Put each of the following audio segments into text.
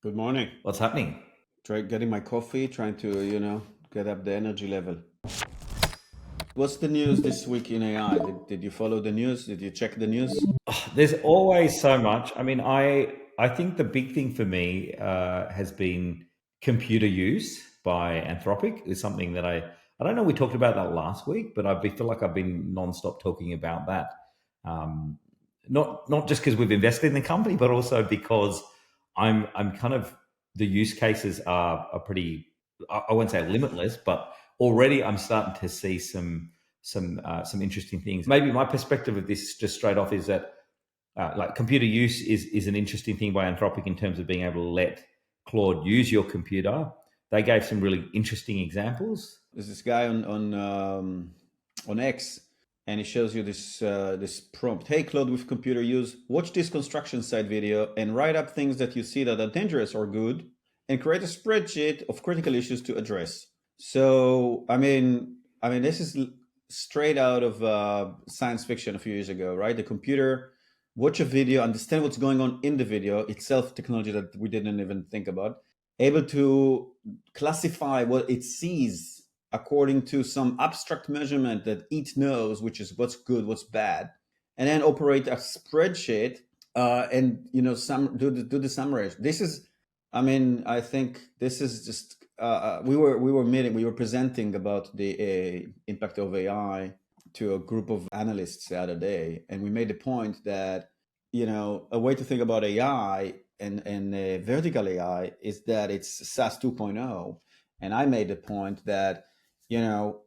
Good morning. What's happening? Try getting my coffee, trying to, get up the energy level. What's the news this week in AI? Did you follow the news? Did you check the news? There's always so much. I think the big thing for me has been computer use by Anthropic is something that I don't know. We talked about that last week, but feel like I've been nonstop talking about that. Um, not just because we've invested in the company, but also because I'm kind of the use cases are pretty. I won't say limitless, but already I'm starting to see some interesting things. Maybe my perspective of this just straight off is that like computer use is an interesting thing by Anthropic in terms of being able to let Claude use your computer. They gave some really interesting examples. There's this guy on X, and he shows you this prompt. Hey, Claude, with computer use, watch this construction site video and write up things that you see that are dangerous or good, and create a spreadsheet of critical issues to address. So, this is straight out of science fiction a few years ago, right? The computer watch a video, understand what's going on in the video itself, technology that we didn't even think about, able to classify what it sees according to some abstract measurement that it knows, which is what's good, what's bad, and then operate a spreadsheet and do the summary. This is, I think this is just we were presenting about the impact of AI to a group of analysts the other day, and we made the point that a way to think about AI and vertical AI is that it's SaaS 2.0. And I made the point that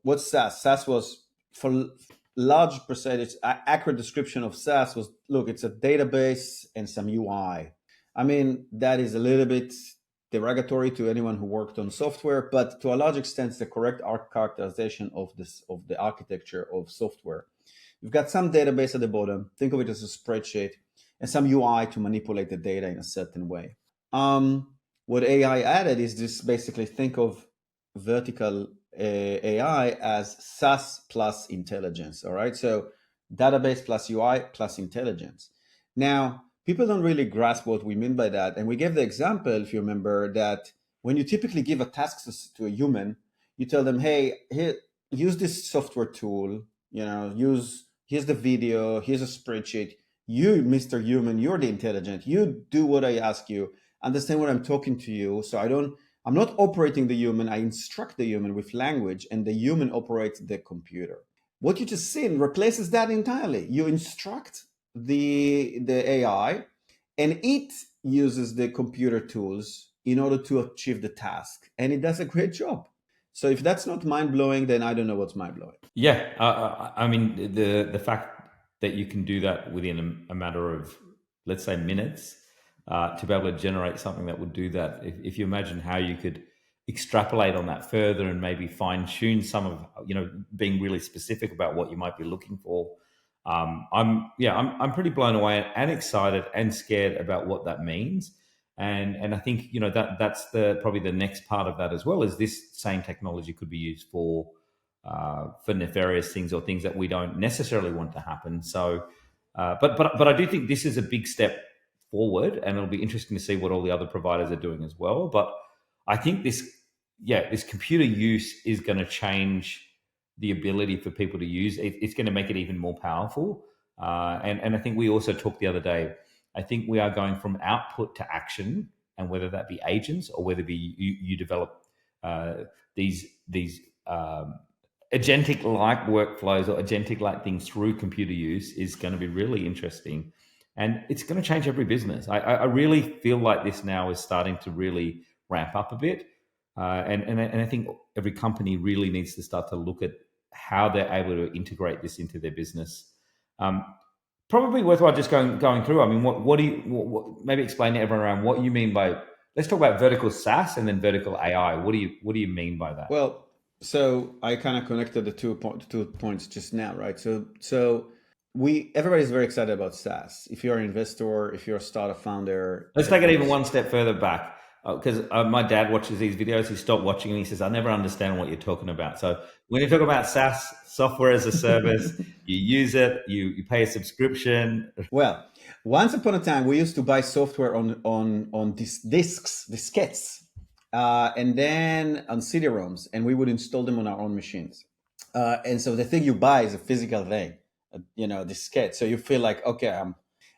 what's SaaS? SaaS was, for large percentage, accurate description of SaaS was, look, it's a database and some UI. That is a little bit derogatory to anyone who worked on software, but to a large extent, it's the correct characterization of the architecture of software. You've got some database at the bottom. Think of it as a spreadsheet, and some UI to manipulate the data in a certain way. What AI added is just basically think of vertical AI as SaaS plus intelligence. All right, so database plus UI plus intelligence. Now, people don't really grasp what we mean by that, and we gave the example, if you remember, that when you typically give a task to a human, you tell them, "Hey, here, use this software tool. Here's the video. Here's a spreadsheet. You, Mr. Human, you're the intelligent. You do what I ask you. Understand what I'm talking to you. So I'm not operating the human. I instruct the human with language, and the human operates the computer." What you just seen replaces that entirely. You instruct the AI, and it uses the computer tools in order to achieve the task, and it does a great job. So if that's not mind blowing, then I don't know what's mind blowing. Yeah, the fact that you can do that within a matter of, let's say, minutes, to be able to generate something that would do that. If you imagine how you could extrapolate on that further and maybe fine tune some of, being really specific about what you might be looking for. I'm pretty blown away and excited and scared about what that means. And I think that's probably the next part of that as well, is this same technology could be used for nefarious things or things that we don't necessarily want to happen. So, but I do think this is a big step forward, and it'll be interesting to see what all the other providers are doing as well. But I think this computer use is going to change the ability for people to use it. It's going to make it even more powerful. And I think we also talked the other day. I think we are going from output to action, and whether that be agents or whether it be you develop these agentic-like workflows or agentic-like things through computer use is going to be really interesting, and it's going to change every business. I really feel like this now is starting to really ramp up a bit, and I think every company really needs to start to look at how they're able to integrate this into their business. Probably worthwhile just going through. I mean, what do you maybe explain to everyone around what you mean by? Let's talk about vertical SaaS and then vertical AI. What do you mean by that? Well, so I kind of connected the two points just now, right? So everybody's very excited about SaaS. If you're an investor, if you're a startup founder, Let's take it even one step further back. because my dad watches these videos. He stopped watching and he says, "I never understand what you're talking about." So when you talk about SaaS, software as a service, you use it, you pay a subscription. Well, once upon a time, we used to buy software on these diskettes, and then on CD-ROMs, and we would install them on our own machines. And so the thing you buy is a physical thing, diskette. So you feel like, okay,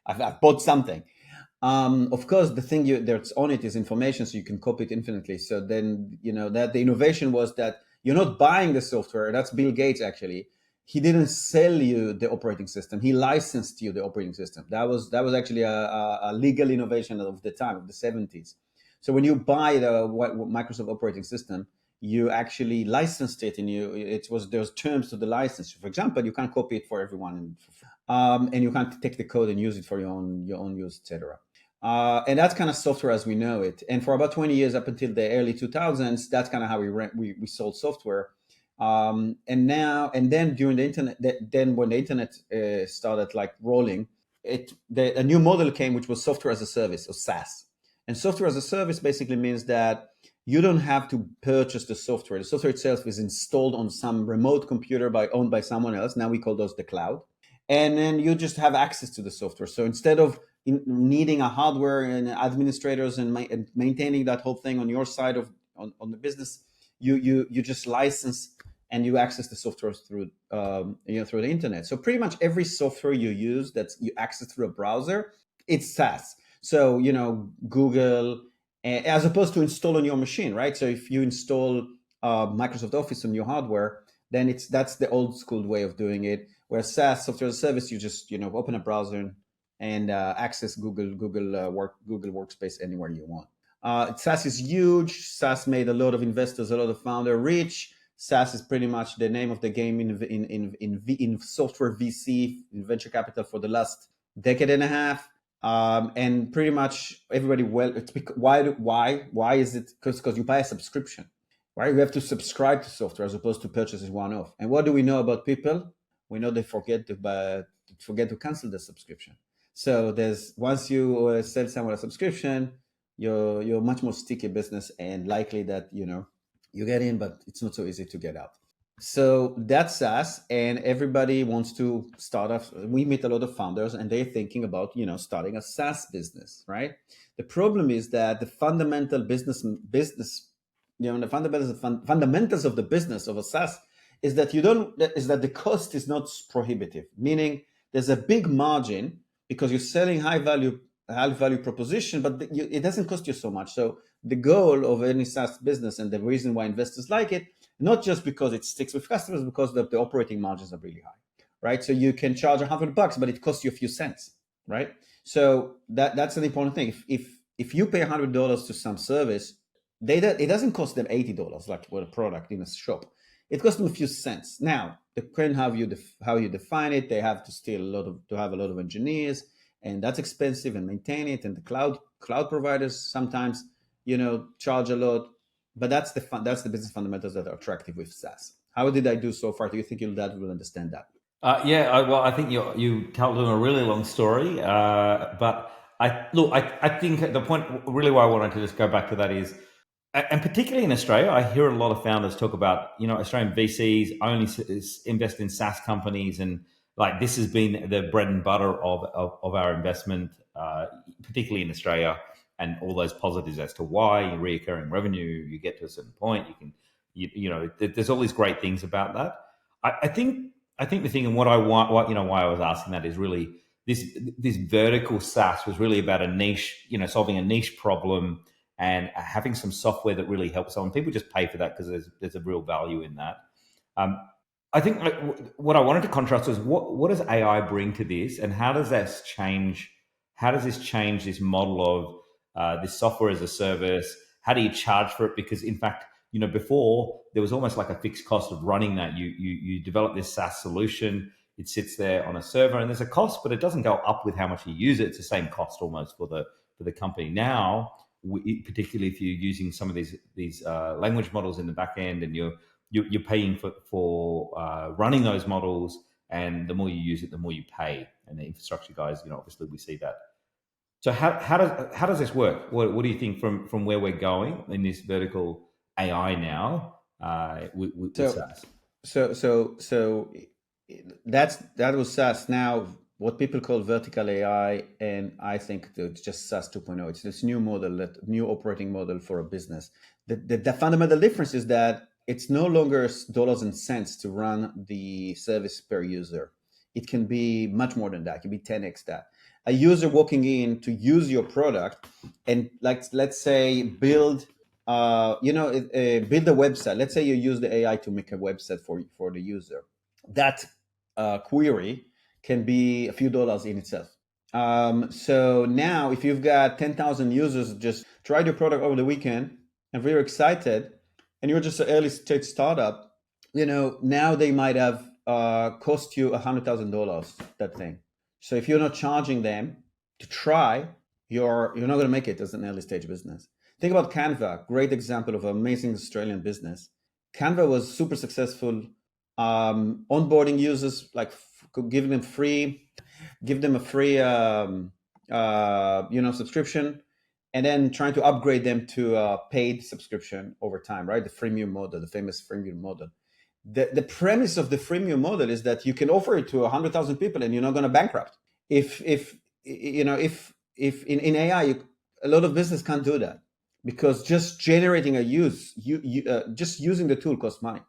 I've bought something. Of course, the thing that's on it is information, so you can copy it infinitely. So then, that the innovation was that you're not buying the software. That's Bill Gates, actually. He didn't sell you the operating system. He licensed you the operating system. That was actually a legal innovation of the time, of the 70s. So when you buy the Microsoft operating system, you actually licensed it, and there's terms to the license. For example, you can't copy it for everyone, and you can't take the code and use it for your own use, etc. And that's kind of software as we know it. And for about 20 years, up until the early 2000s, that's kind of how we sold software. And then during the internet, then when the internet started like rolling, a new model came, which was software as a service, or SaaS. And software as a service basically means that you don't have to purchase the software. The software itself is installed on some remote computer owned by someone else. Now we call those the cloud. And then you just have access to the software. So instead of needing a hardware and administrators and maintaining that whole thing on your side on the business, you just license and you access the software through through the internet. So pretty much every software you use that you access through a browser, it's SaaS. So Google, as opposed to install on your machine, right? So if you install Microsoft Office on your hardware, then that's the old school way of doing it. Where SaaS, software as a service, you just open a browser and access Google Workspace anywhere you want. SaaS is huge. SaaS made a lot of investors, a lot of founders rich. SaaS is pretty much the name of the game in software VC, in venture capital, for the last decade and a half. And pretty much everybody, why is it? Because you buy a subscription, right? You have to subscribe to software as opposed to purchase it one-off. And what do we know about people? We know they forget to cancel the subscription. So once you sell someone a subscription, you're much more sticky business, and likely that you get in, but it's not so easy to get out. So that's SaaS, and everybody wants to start off. We meet a lot of founders, and they're thinking about starting a SaaS business, right? The problem is that the fundamental the fundamentals of the business of a SaaS is that the cost is not prohibitive, meaning there's a big margin because you're selling high value proposition, but it doesn't cost you so much. So the goal of any SaaS business, and the reason why investors like it, not just because it sticks with customers, because the operating margins are really high, right? So you can charge $100, but it costs you a few cents, right? So that's an important thing. If you pay $100 to some service, it doesn't cost them $80 like for a product in a shop. It costs them a few cents. Now, depending how you define it, they have to have a lot of engineers, and that's expensive, and maintain it. And the cloud providers sometimes charge a lot. But that's the business fundamentals that are attractive with SaaS. How did I do so far? Do you think your dad will understand that? Well, I think you told them a really long story, but I think the point really why I wanted to just go back to that is, and particularly in Australia, I hear a lot of founders talk about Australian VCs only invest in SaaS companies, and like this has been the bread and butter of our investment, particularly in Australia. And all those positives as to why recurring revenue, you get to a certain point, there's all these great things about that. I think the thing, and why I was asking that is really this vertical SaaS was really about a niche, solving a niche problem and having some software that really helps someone. People just pay for that because there's a real value in that. I think what I wanted to contrast was what does AI bring to this, and how does this change? How does this change this model of this software as a service? How do you charge for it? Because in fact, before there was almost like a fixed cost of running that. You develop this SaaS solution, it sits there on a server, and there's a cost, but it doesn't go up with how much you use it. It's the same cost almost for the company. Now, particularly if you're using some of these language models in the back end, and you're paying for running those models, and the more you use it, the more you pay. And the infrastructure guys, obviously we see that. So how does this work? What do you think from where we're going in this vertical AI now with So, SaaS? so that was SaaS. Now, what people call vertical AI, and I think that it's just SaaS 2.0. It's this new model, that new operating model for a business. The fundamental difference is that it's no longer dollars and cents to run the service per user. It can be much more than that. It can be 10x that. A user walking in to use your product and, like, let's say build build a website. Let's say you use the AI to make a website for the user. That query can be a few dollars in itself. So now, if you've got 10,000 users just tried your product over the weekend and very excited, and you're just an early stage startup, now they might have cost you $100,000, that thing. So if you're not charging them to try, you're not going to make it as an early stage business. Think about Canva, great example of an amazing Australian business. Canva was super successful, onboarding users, like giving them give them a free subscription, and then trying to upgrade them to a paid subscription over time, right? The freemium model, the famous freemium model. The premise of the freemium model is that you can offer it to 100,000 people and you're not going to bankrupt. If in AI, a lot of business can't do that, because just generating just using the tool costs money.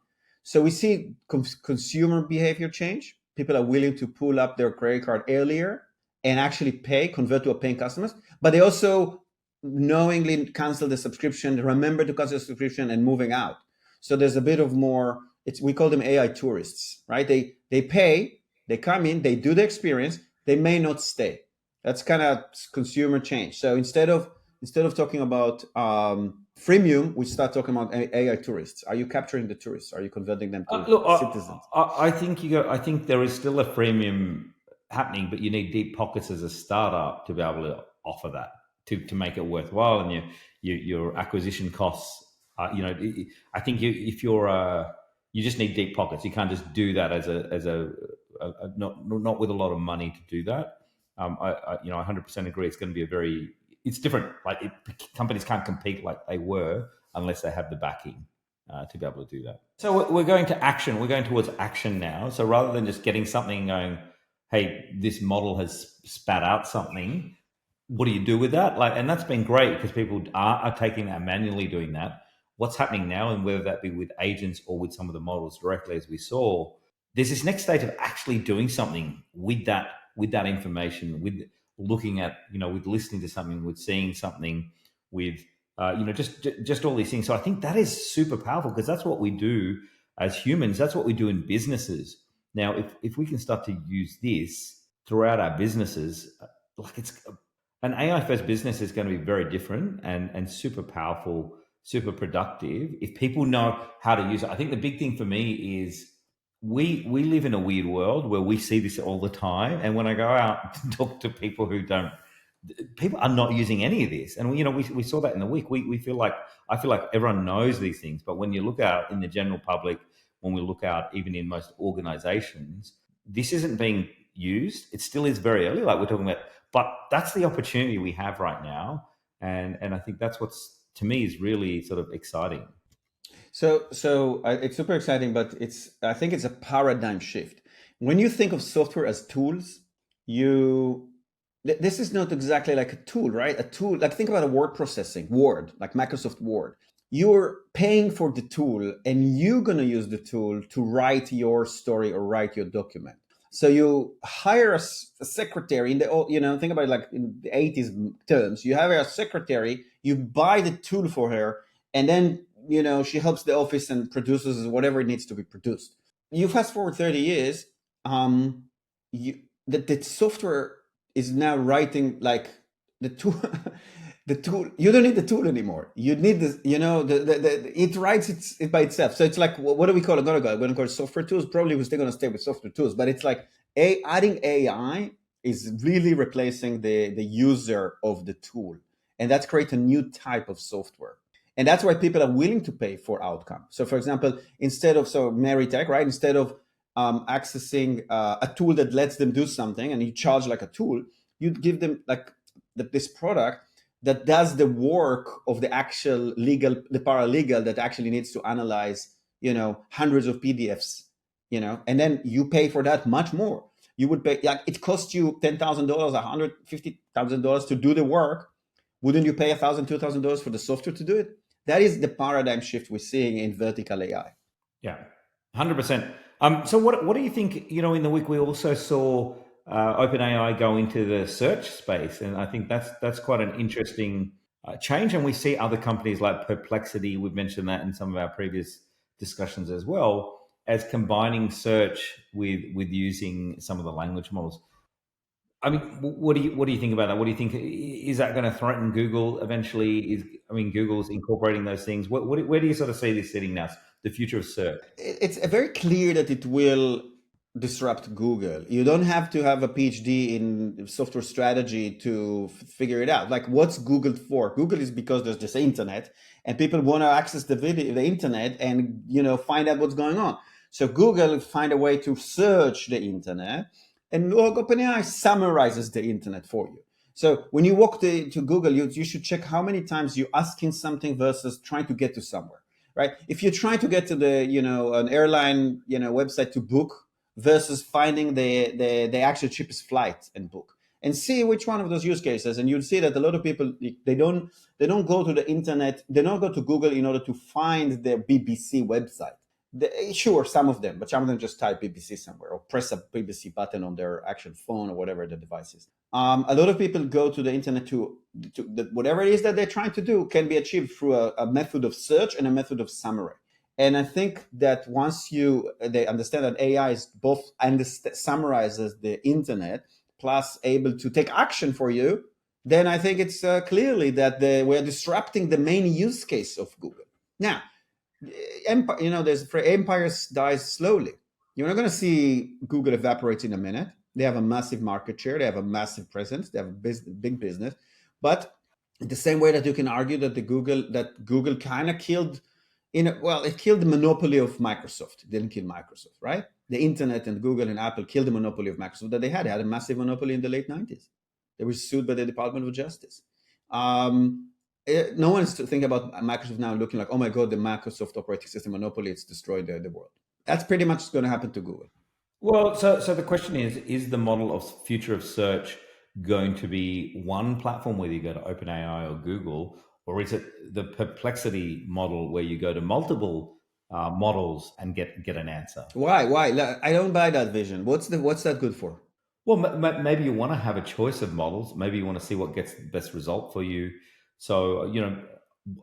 So we see consumer behavior change. People are willing to pull up their credit card earlier and actually convert to a paying customers, but they also knowingly cancel the subscription, remember to cancel the subscription, and moving out. So there's a bit of more. We call them AI tourists, right? They pay, they come in, they do the experience, they may not stay. That's kind of consumer change. So instead of talking about freemium, we start talking about AI tourists. Are you capturing the tourists? Are you converting them to Look, citizens? I think I think there is still a freemium happening, but you need deep pockets as a startup to be able to offer that to make it worthwhile, and your acquisition costs. I think if you're you just need deep pockets. You can't just do that as a not with a lot of money to do that. I 100% agree. It's going to be it's different. Like companies can't compete like they were unless they have the backing to be able to do that. So we're going to action. We're going towards action now. So rather than just getting something going, hey, this model has spat out something. What do you do with that? And that's been great because people are taking that, manually doing that. What's happening now, and whether that be with agents or with some of the models directly, as we saw, there's this next stage of actually doing something with that information, with looking at, with listening to something, with seeing something, with just all these things. So I think that is super powerful because that's what we do as humans. That's what we do in businesses. Now, if we can start to use this throughout our businesses, it's an AI first business is going to be very different and super powerful, super productive if people know how to use it. I think the big thing for me is we live in a weird world where we see this all the time. And when I go out to talk to people people are not using any of this. And we saw that in the week. I feel like everyone knows these things, but when you look out in the general public, when we look out even in most organizations, this isn't being used. It still is very early, like we're talking about, but that's the opportunity we have right now. And I think that's what's, to me, is really sort of exciting. So it's super exciting, but I think it's a paradigm shift. When you think of software as tools, this is not exactly like a tool, right? A tool, like think about a word processing, Word, like Microsoft Word. You're paying for the tool and you're going to use the tool to write your story or write your document. So you hire a secretary think about it like in the 80s terms. You hire a secretary, you buy the tool for her, and then, she helps the office and produces whatever needs to be produced. You fast forward 30 years, the software is now writing like the tool. The tool, you don't need the tool anymore. You need this, it writes it by itself. So it's like, what do we call it? I'm going to call it software tools. Probably we're still going to stay with software tools, but it's like adding AI is really replacing the user of the tool. And that's create a new type of software. And that's why people are willing to pay for outcome. So for example, instead of Meritech, right? Instead of accessing a tool that lets them do something and you charge like a tool, you give them like this product that does the work of the actual the paralegal that actually needs to analyze, hundreds of PDFs, and then you pay for that much more. You would pay, like, it costs you $10,000, $150,000 to do the work. Wouldn't you pay $1,000, $2,000 for the software to do it? That is the paradigm shift we're seeing in vertical AI. Yeah, 100%. So what do you think? In the week we also saw OpenAI go into the search space, and I think that's quite an interesting change. And we see other companies like Perplexity. We've mentioned that in some of our previous discussions as well, as combining search with using some of the language models. I mean, what do you think about that? What do you think, is that going to threaten Google eventually? Google's incorporating those things. Where do you sort of see this sitting now? The future of search. It's very clear that it will disrupt Google. You don't have to have a PhD in software strategy to figure it out. Like, what's Google for? Google is because there's this internet, and people want to access the internet, and find out what's going on. So Google find a way to search the internet, and OpenAI summarizes the internet for you. So when you walk to Google, you should check how many times you're asking something versus trying to get to somewhere. Right? If you're trying to get to an airline website to book versus finding the actual cheapest flight and book, and see which one of those use cases, and you'll see that a lot of people, they don't go to the internet, they don't go to Google in order to find the BBC website. Sure, some of them, but some of them just type BBC somewhere or press a BBC button on their actual phone or whatever the device is. A lot of people go to the internet to whatever it is that they're trying to do can be achieved through a method of search and a method of summary. And I think that once they understand that AI is both summarizes the internet plus able to take action for you, then I think it's clearly that we're disrupting the main use case of Google. Now, there's a phrase, empires die slowly. You're not going to see Google evaporate in a minute. They have a massive market share. They have a massive presence. They have a big business. But the same way that you can argue that Google kind of killed, it killed the monopoly of Microsoft. It didn't kill Microsoft, right? The internet and Google and Apple killed the monopoly of Microsoft that they had. They had a massive monopoly in the late 90s. They were sued by the Department of Justice. No one is to think about Microsoft now looking like, oh my God, the Microsoft operating system monopoly, it's destroyed the world. That's pretty much going to happen to Google. Well, so the question is the model of future of search going to be one platform where you go to OpenAI or Google, or is it the Perplexity model where you go to multiple models and get an answer? Why? I don't buy that vision. What's that good for? Well, maybe you want to have a choice of models. Maybe you want to see what gets the best result for you. So,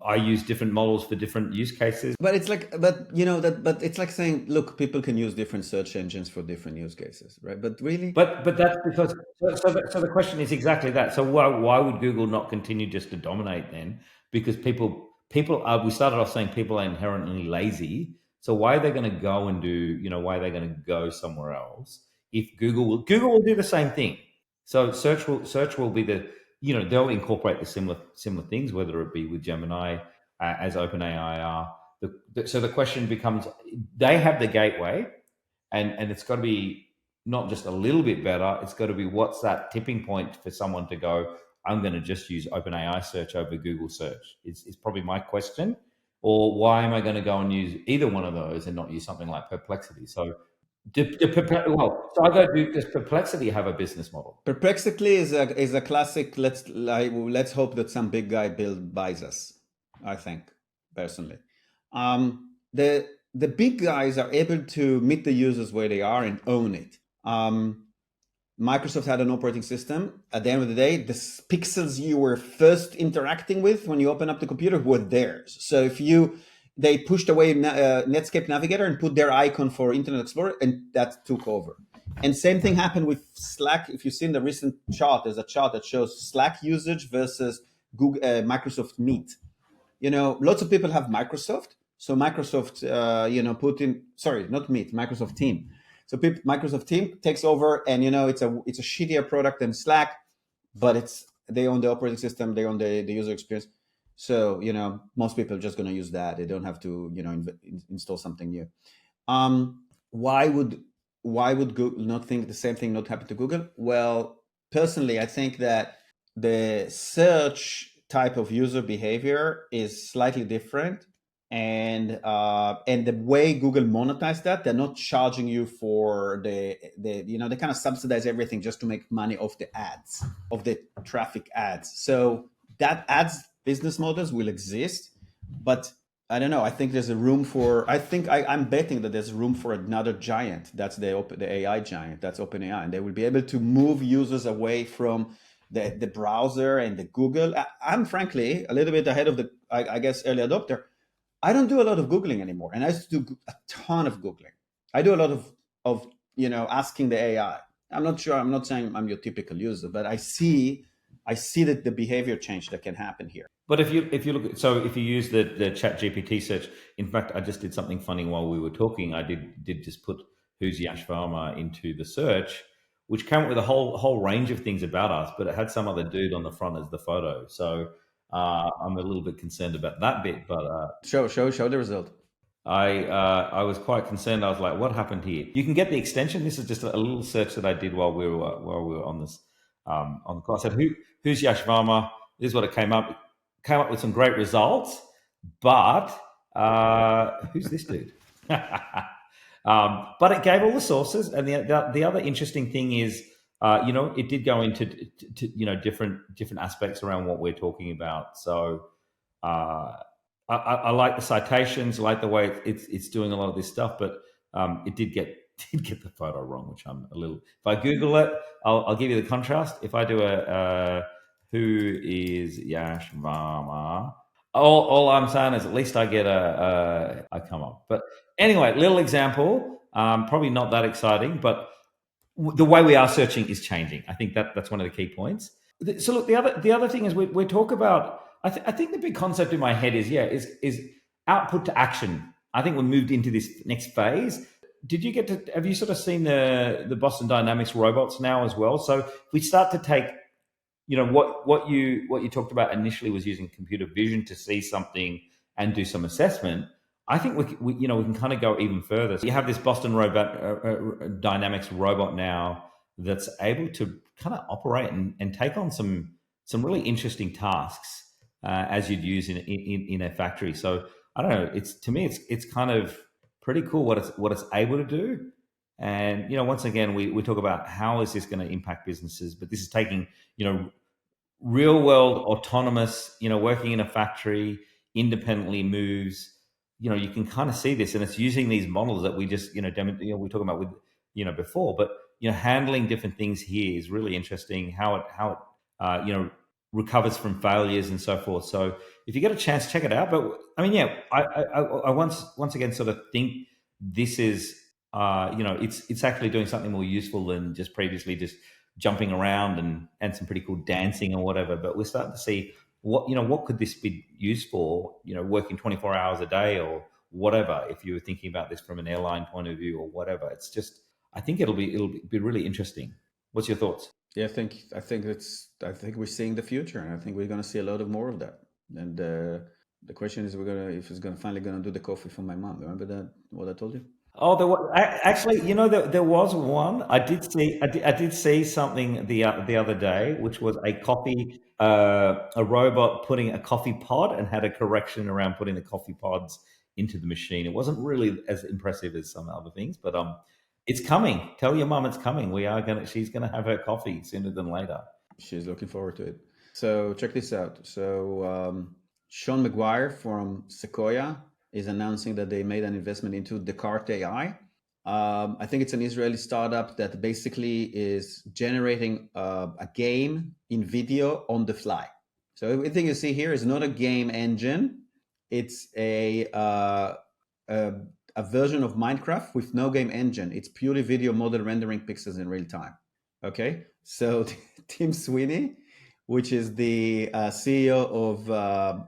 I use different models for different use cases. But it's like, it's like saying, look, people can use different search engines for different use cases, right? But really, but that's because so the question is exactly that. So why would Google not continue just to dominate then? Because people are. We started off saying people are inherently lazy. So why are they going to go and do? Why are they going to go somewhere else? If Google will do the same thing. So search will be the. They'll incorporate the similar things, whether it be with Gemini as OpenAI are. So the question becomes, they have the gateway, and it's got to be not just a little bit better. It's got to be, what's that tipping point for someone to go, I'm going to just use OpenAI search over Google search? Is probably my question. Or why am I going to go and use either one of those and not use something like Perplexity? So I go, does Perplexity have a business model? Perplexity is a classic. Let's hope that some big guy buys us. I think personally, the big guys are able to meet the users where they are and own it. Microsoft had an operating system. At the end of the day, the pixels you were first interacting with when you open up the computer were theirs. So they pushed away Netscape Navigator and put their icon for Internet Explorer, and that took over. And same thing happened with Slack. If you've seen the recent chart, there's a chart that shows Slack usage versus Microsoft Meet. Lots of people have Microsoft. So Microsoft, put in, sorry, not Meet, Microsoft Team. So Microsoft Team takes over, and it's a shittier product than Slack, but they own the operating system, they own the user experience. So most people are just going to use that. They don't have to install something new. Why would Google not think the same thing not happen to Google? Well, personally, I think that the search type of user behavior is slightly different, and the way Google monetize that, they're not charging you for the they kind of subsidize everything just to make money off the ads, of the traffic ads. So that ads business models will exist, but I don't know. I think there's a room for. I'm betting that there's room for another giant. That's the AI giant. That's OpenAI, and they will be able to move users away from the browser and the Google. I'm frankly a little bit ahead of the I guess early adopter. I don't do a lot of Googling anymore, and I used to do a ton of Googling. I do a lot of asking the AI. I'm not sure. I'm not saying I'm your typical user, but I see that the behavior change that can happen here. But if you look at, so if you use the ChatGPT search, in fact, I just did something funny while we were talking. I did just put who's Yash Varma into the search, which came up with a whole range of things about us, but it had some other dude on the front as the photo. So I'm a little bit concerned about that bit, but Show the result. I was quite concerned. I was like, what happened here? You can get the extension. This is just a little search that I did while we were on this on the call. I said, who's Yash Varma? This is what it came up. Came up with some great results, but who's this dude? But it gave all the sources, and the other interesting thing is, it did go into different aspects around what we're talking about. So I like the citations, I like the way it's doing a lot of this stuff, but it did get the photo wrong, which I'm a little. If I Google it, I'll give you the contrast. If I do a who is Yash Varma, all I'm saying is at least I get I come up. But anyway, little example. Probably not that exciting, but the way we are searching is changing. I think that's one of the key points. So look, the other thing is we talk about. I think the big concept in my head is output to action. I think we moved into this next phase. Have you sort of seen the Boston Dynamics robots now as well? So if we start to take, what you talked about initially was using computer vision to see something and do some assessment. I think we can kind of go even further. So you have this Boston Dynamics robot now that's able to kind of operate and take on some really interesting tasks as you'd use in a factory. So I don't know. To me, it's kind of pretty cool what it's able to do. And once again, we talk about how is this going to impact businesses, but this is taking real world autonomous, working in a factory, independently moves. You can kind of see this, and it's using these models that we just, we're talking about with, before, but handling different things here is really interesting. How it recovers from failures and so forth. So if you get a chance, check it out. But I mean, yeah, I once again sort of think this is, it's actually doing something more useful than just previously just jumping around and some pretty cool dancing or whatever. But we're starting to see what could this be used for, working 24 hours a day or whatever, if you were thinking about this from an airline point of view or whatever. It's just, I think it'll be really interesting. What's your thoughts? Yeah, I think we're seeing the future, and I think we're going to see a lot of more of that. And the question is, if it's finally going to do the coffee for my mom. Remember that what I told you? Oh, actually, there was one. I did see something the other day, which was a robot putting a coffee pod and had a correction around putting the coffee pods into the machine. It wasn't really as impressive as some other things, but it's coming. Tell your mum it's coming. She's gonna have her coffee sooner than later. She's looking forward to it. So check this out. So Sean McGuire from Sequoia is announcing that they made an investment into Descartes AI. I think it's an Israeli startup that basically is generating a game in video on the fly. So everything you see here is not a game engine. It's a version of Minecraft with no game engine. It's purely video model rendering pixels in real time. Okay, so Tim Sweeney, which is the CEO of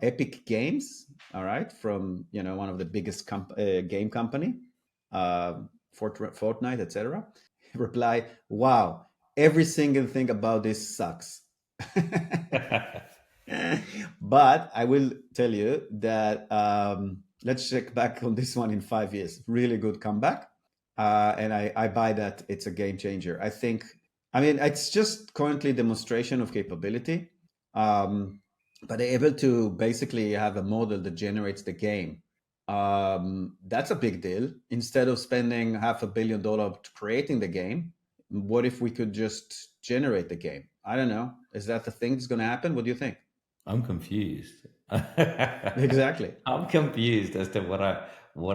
Epic Games, all right, from one of the biggest game company, Fortnite, etc. Reply, wow, every single thing about this sucks. But I will tell you that let's check back on this one in 5 years. Really good comeback. And I buy that it's a game changer. I mean, it's just currently demonstration of capability. But they're able to basically have a model that generates the game. That's a big deal. Instead of spending $500 million creating the game, what if we could just generate the game? I don't know. Is that the thing that's going to happen? What do you think? I'm confused. Exactly. I'm confused as to what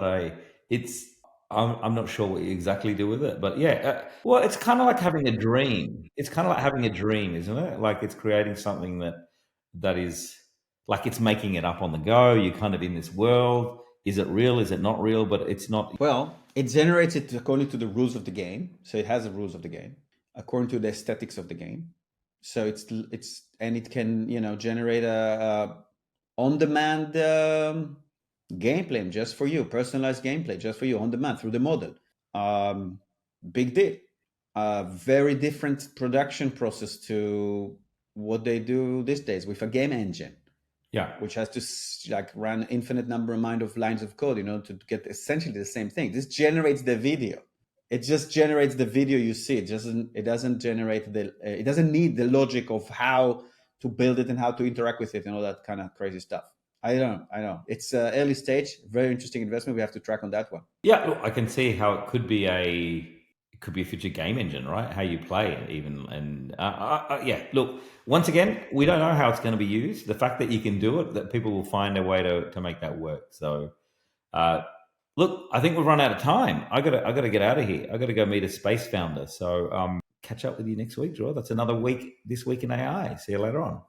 I it's I'm not sure what you exactly do with it, but yeah, well, it's kind of like having a dream. It's kind of like having a dream, isn't it? Like it's creating something that is like it's making it up on the go. You're kind of in this world. Is it real? Is it not real? But it's not. Well, it generates it according to the rules of the game. So it has the rules of the game, according to the aesthetics of the game. So it's and it can generate a on-demand gameplay just for you, personalized gameplay just for you on demand through the model. Um, Big deal. Very different production process to what they do these days with a game engine, Yeah, which has to like run infinite number amount of lines of code in order to get essentially the same thing. This generates the video. It just generates the video you see. It doesn't generate the. It doesn't need the logic of how to build it and how to interact with it and all that kind of crazy stuff. I don't know. I know it's early stage. Very interesting investment. We have to track on that one. yeah. Look, I can see how it could be a future game engine, right? How you play it, even, and yeah. Look, once again, we don't know how it's going to be used. The fact that you can do it, that people will find a way to make that work. So, uh, look, I think we've run out of time. I gotta get out of here. I gotta go meet a space founder. So, catch up with you next week, Dror. That's another week. This week in AI. See you later on.